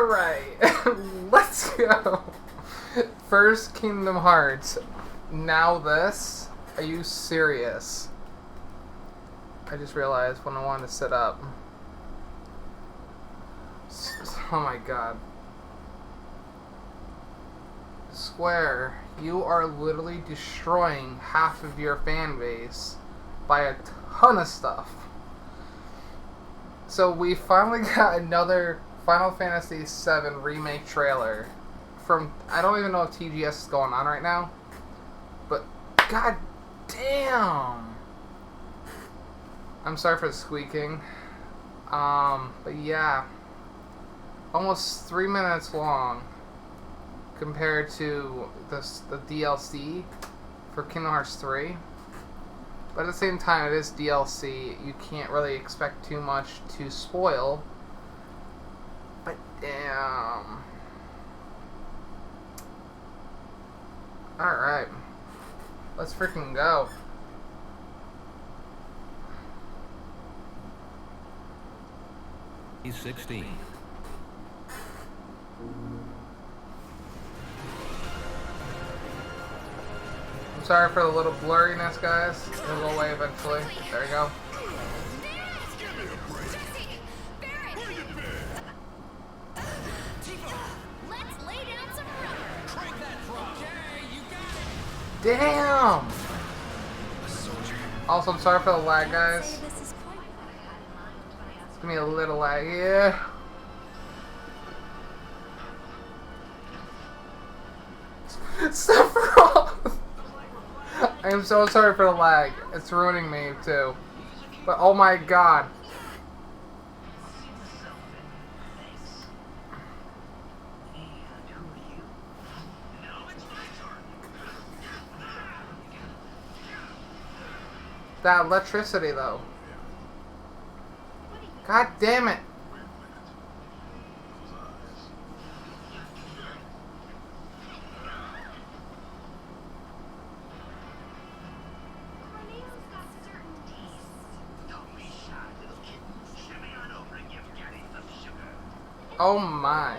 Alright, let's go. First Kingdom Hearts. Now this? Are you serious? I just realized when I wanted to sit up. Oh my god. Square, you are literally destroying half of your fan base by a ton of stuff. So we finally got another Final Fantasy VII Remake trailer from, I don't even know if TGS is going on right now, but god damn. I'm sorry for the squeaking. But yeah, almost 3 minutes long compared to the DLC for Kingdom Hearts 3. But at the same time, it is DLC. You can't really expect too much to spoil. But damn. Alright. Let's freaking go. He's 16. I'm sorry for the little blurriness, guys. It'll go away eventually. There we go. Damn! Also, I'm sorry for the lag, guys. It's gonna be a little lag here. Sephiroth! I am so sorry for the lag. It's ruining me, too. But, oh my god. That electricity, though. God damn it. Oh my.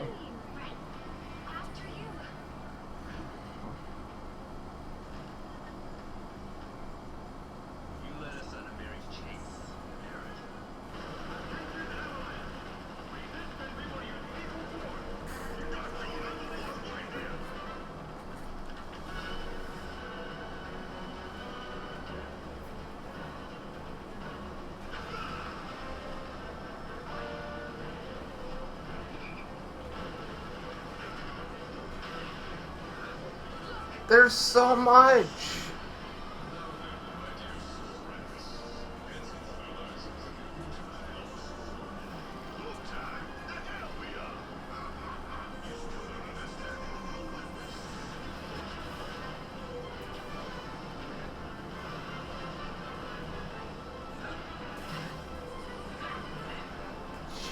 There's so much.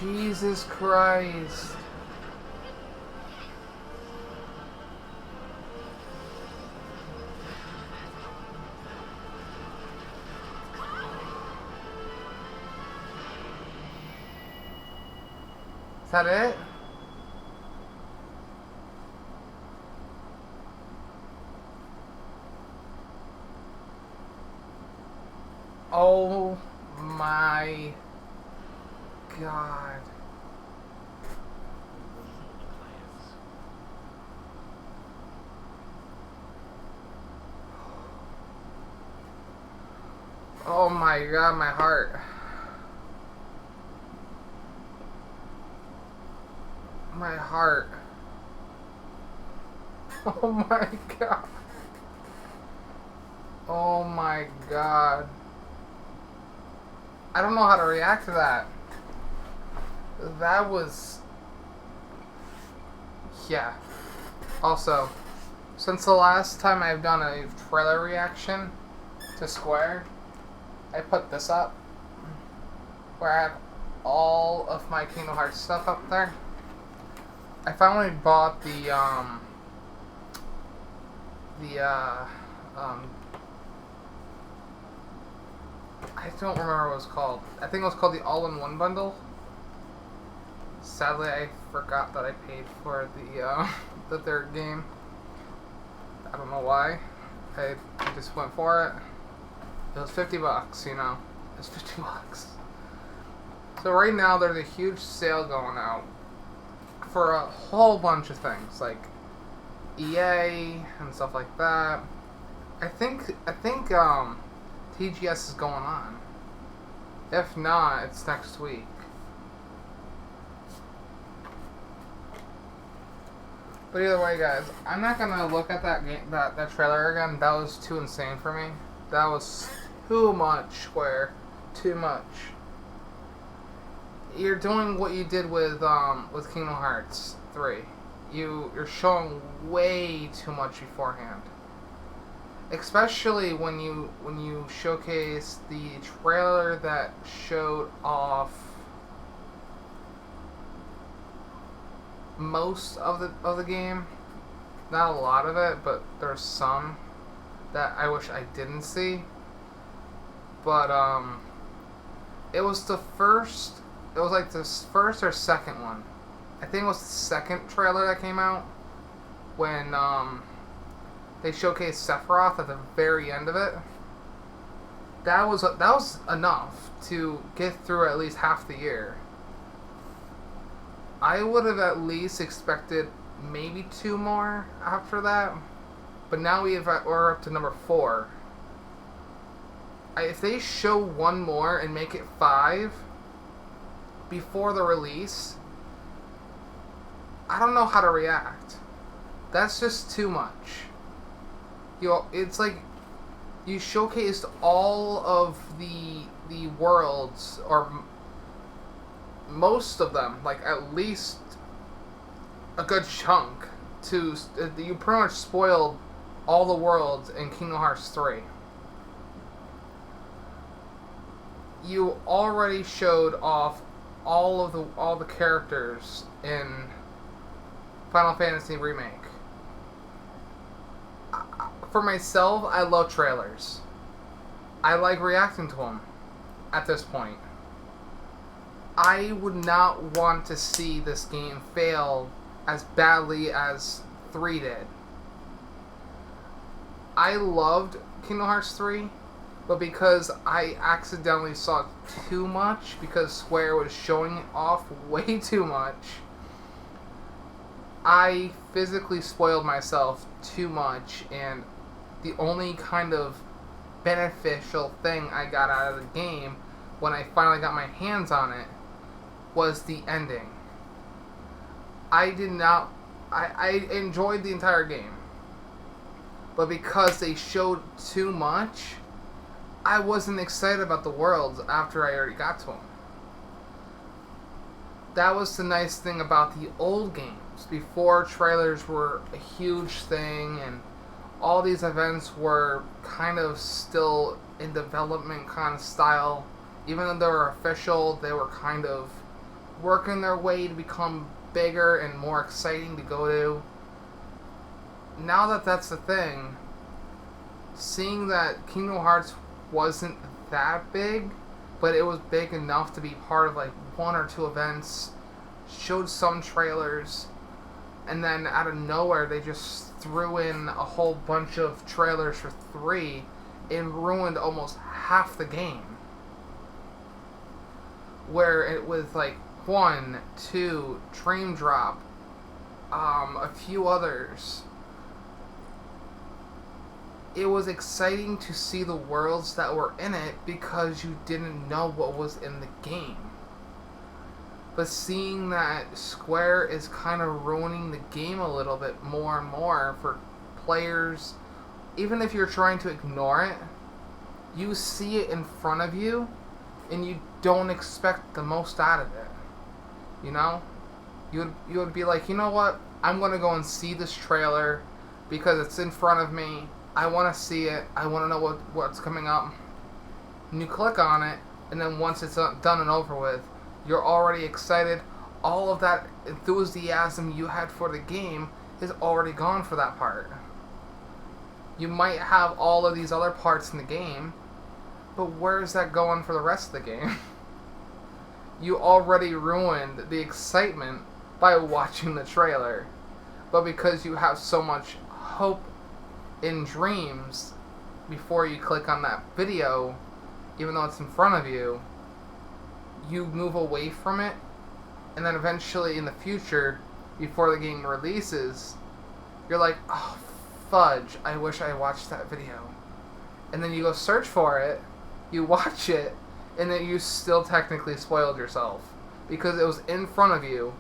Jesus Christ. Is that it? Oh my god. Oh my god, my heart. My heart. Oh my god. Oh my god. I don't know how to react to that. That was... yeah. Also, since the last time I've done a trailer reaction to Square, I put this up, where I have all of my Kingdom Hearts stuff up there. I finally bought the I don't remember what it was called. I think it was called the All-in-One bundle. Sadly, I forgot that I paid for the third game. I don't know why. I just went for it. It was $50, you know. It was $50. So right now there's a huge sale going out for a whole bunch of things like EA and stuff like that. I think TGS is going on. If not, it's next week. But either way, guys, I'm not gonna look at that trailer again. That was too insane for me. That was too much, Square. Too much. You're doing what you did with Kingdom Hearts 3. You're showing way too much beforehand. Especially when you showcase the trailer that showed off most of the game. Not a lot of it, but there's some that I wish I didn't see. But it was the first. It was like the first or second one. I think it was the second trailer that came out when they showcased Sephiroth at the very end of it. That was enough to get through at least half the year. I would have at least expected maybe 2 more after that, but now we're up to number 4. If they show 1 more and make it 5 before the release, I don't know how to react. That's just too much. It's like you showcased all of the worlds, or most of them, like at least a good chunk. You pretty much spoiled all the worlds in Kingdom Hearts 3. You already showed off all the characters in Final Fantasy Remake. For myself, I love trailers. I like reacting to them at this point. I would not want to see this game fail as badly as 3 did. I loved Kingdom Hearts 3, but because I accidentally saw too much, because Square was showing it off way too much, I physically spoiled myself too much, and the only kind of beneficial thing I got out of the game when I finally got my hands on it was the ending. I enjoyed the entire game, but because they showed too much, I wasn't excited about the worlds after I already got to them. That was the nice thing about the old games. Before, trailers were a huge thing, and all these events were kind of still in development kind of style. Even though they were official, they were kind of working their way to become bigger and more exciting to go to. Now that that's the thing, seeing that Kingdom Hearts wasn't that big, but it was big enough to be part of like 1 or 2 events, showed some trailers, and then out of nowhere they just threw in a whole bunch of trailers for 3 and ruined almost half the game. Where it was like 1, 2, Dream Drop, a few others. It was exciting to see the worlds that were in it because you didn't know what was in the game. But seeing that Square is kind of ruining the game a little bit more and more for players, even if you're trying to ignore it, you see it in front of you and you don't expect the most out of it. You know? You would be like, you know what? I'm going to go and see this trailer because it's in front of me. I want to see it. I want to know what's coming up. And you click on it, and then once it's done and over with, you're already excited. All of that enthusiasm you had for the game is already gone for that part. You might have all of these other parts in the game, but where's that going for the rest of the game? you already ruined the excitement by watching the trailer. But because you have so much hope and dreams before you click on that video, even though it's in front of you, you move away from it, and then eventually in the future, before the game releases, you're like, oh, fudge, I wish I watched that video. And then you go search for it, you watch it, and then you still technically spoiled yourself. Because it was in front of you,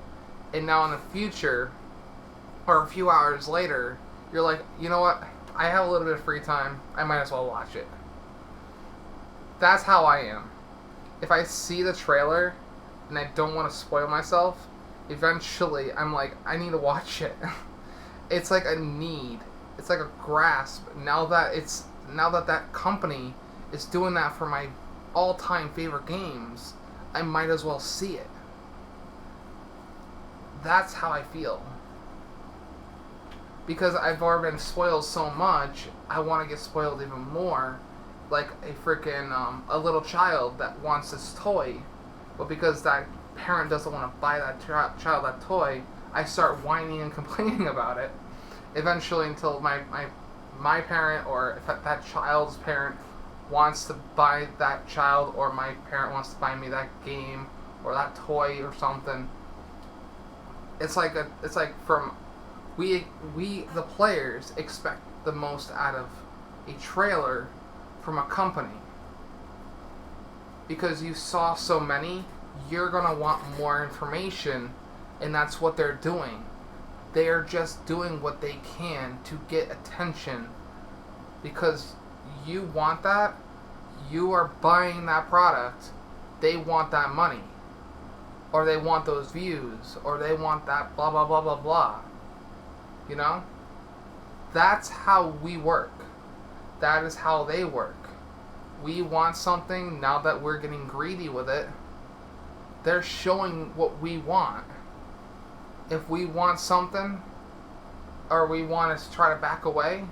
and now in the future, or a few hours later, you're like, you know what, I have a little bit of free time, I might as well watch it. That's how I am. If I see the trailer, and I don't want to spoil myself, eventually I'm like, I need to watch it. It's like a need. It's like a grasp. Now that that company is doing that for my all-time favorite games, I might as well see it. That's how I feel. Because I've already been spoiled so much, I want to get spoiled even more. Like a freaking a little child that wants this toy, but because that parent doesn't want to buy that child that toy, I start whining and complaining about it. Eventually, until my parent, or if that child's parent wants to buy that child, or my parent wants to buy me that game or that toy or something. It's like from we the players expect the most out of a trailer from a company, because you saw so many, you're gonna want more information, and that's what they're doing. They are just doing what they can to get attention, because you want that, you are buying that product, they want that money, or they want those views, or they want that blah blah blah blah blah. You know? That's how we work. That is how they work. We want something, now that we're getting greedy with it, they're showing what we want. If we want something, or we want to try to back away,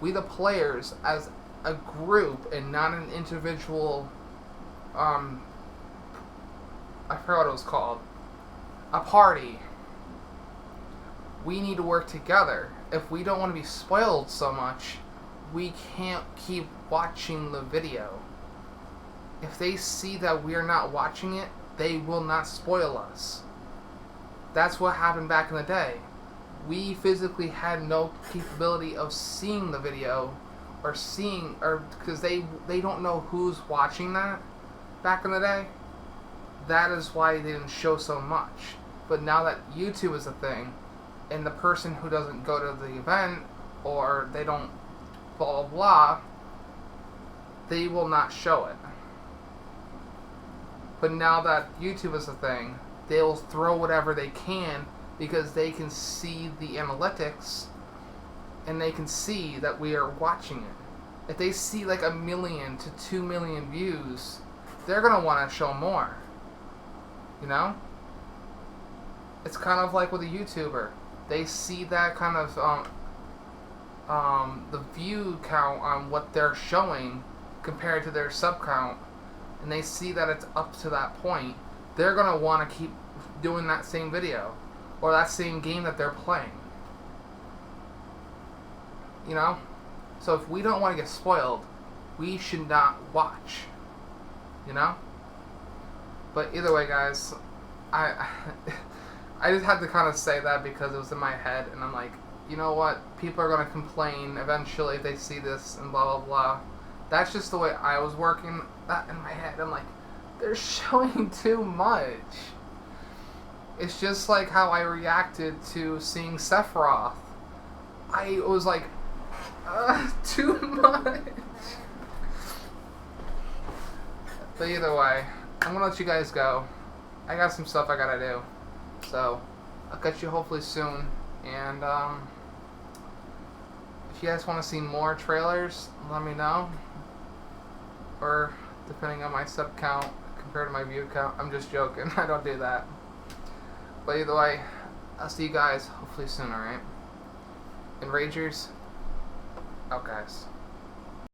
we the players as a group and not an individual, I forgot what it was called, a party, we need to work together. If we don't want to be spoiled so much, we can't keep watching the video. If they see that we're not watching it, they will not spoil us. That's what happened back in the day. We physically had no capability of seeing the video, or because they don't know who's watching that back in the day. That is why they didn't show so much. But now that YouTube is a thing, and the person who doesn't go to the event, or they don't blah blah blah, they will not show it. But now that YouTube is a thing, they'll throw whatever they can, because they can see the analytics, and they can see that we are watching it. If they see like 1 million to 2 million views, they're gonna want to show more. You know? It's kind of like with a YouTuber. They see that kind of the view count on what they're showing compared to their sub count, and they see that it's up to that point, they're gonna want to keep doing that same video or that same game that they're playing. You know? So if we don't want to get spoiled, we should not watch. You know? But either way, guys, I just had to kind of say that because it was in my head, and I'm like, you know what? People are going to complain eventually if they see this and blah, blah, blah. That's just the way I was working that in my head. I'm like, they're showing too much. It's just like how I reacted to seeing Sephiroth. I was like, too much. But either way, I'm going to let you guys go. I got some stuff I got to do. So, I'll catch you hopefully soon. And, if you guys want to see more trailers, let me know. Or, depending on my sub count compared to my view count. I'm just joking. I don't do that. But either way, I'll see you guys hopefully soon, alright? And Ragers, out guys.